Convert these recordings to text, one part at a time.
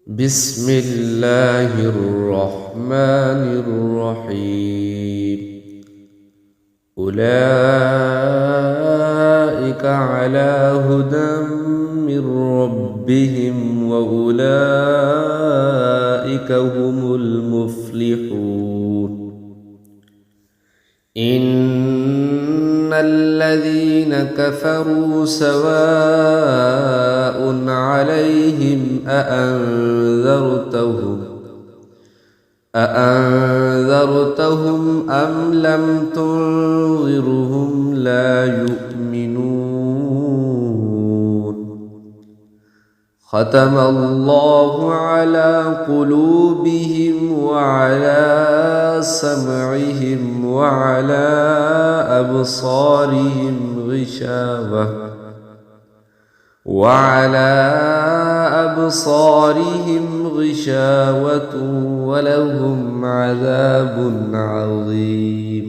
بسم الله الرحمن الرحيم. أولئك على هدى من ربهم وأولئك هم المفلحون. إن الذين كفروا سواء عليهم أأنذرتهم أم لم تنذرهم لا يؤمنون. ختم الله على قلوبهم وعلى سمعهم وعلى أبصارهم غشاوة ولهم عذاب عظيم.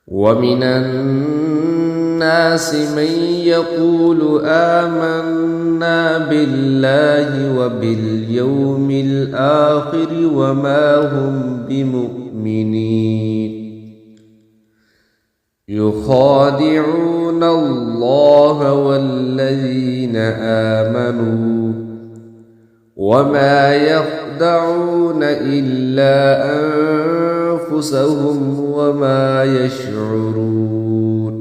ومن الناس من يقول آمنا بالله وباليوم الآخر وما هم بمؤمنين. يخادعون الله والذين آمنوا وما يخدعون إلا أنفسهم وما يشعرون.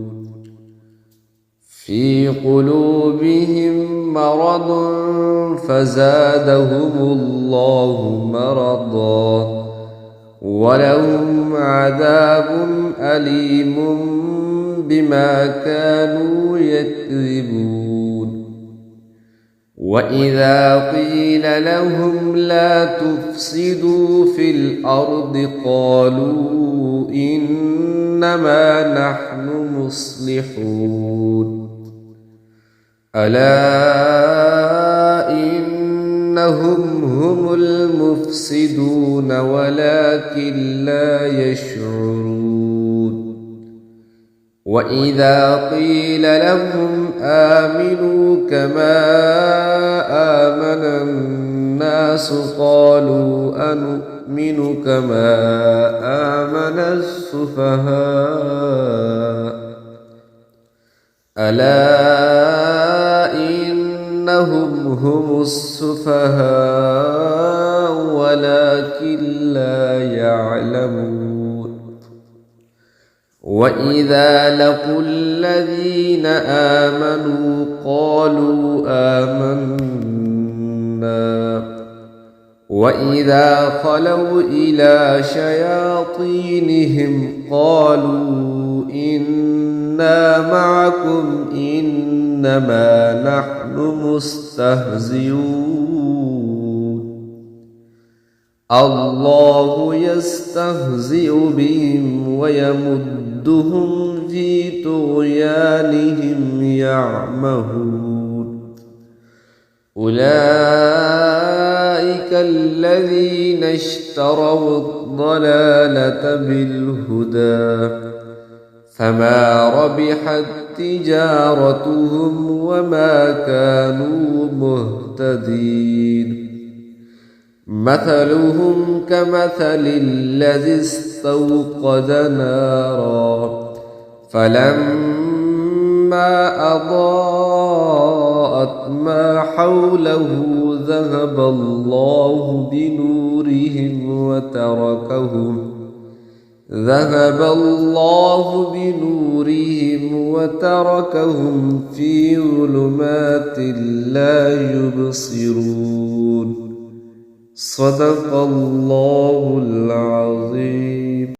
في قلوبهم مرض فزادهم الله مرضا ولهم عذاب أليم بما كانوا يكذبون. وإذا قيل لهم لا تفسدوا في الأرض قالوا إنما نحن مصلحون. ألا إنهم هم المفسدون ولكن لا يشعرون. وإذا قيل لهم آمنوا كما آمن الناس قالوا أنؤمن كما آمن السفهاء. ألا إنهم هم السفهاء ولكن لا يعلمون. وإذا لقوا الذين آمنوا قالوا آمنا وإذا خلوا إلى شياطينهم قالوا إنا معكم إنما نحن مستهزئون. الله يستهزئ بهم ويمدهم في طغيانهم يعمهون. أولئك الذين اشتروا الضلالة بالهدى فما ربحت تجارتهم وما كانوا مهتدين. مثلهم كمثل الذي استوقد نارا فلما أضاءت ما حوله ذهب الله بنورهم وتركهم في ظلمات لا يبصرون. صدق الله العظيم.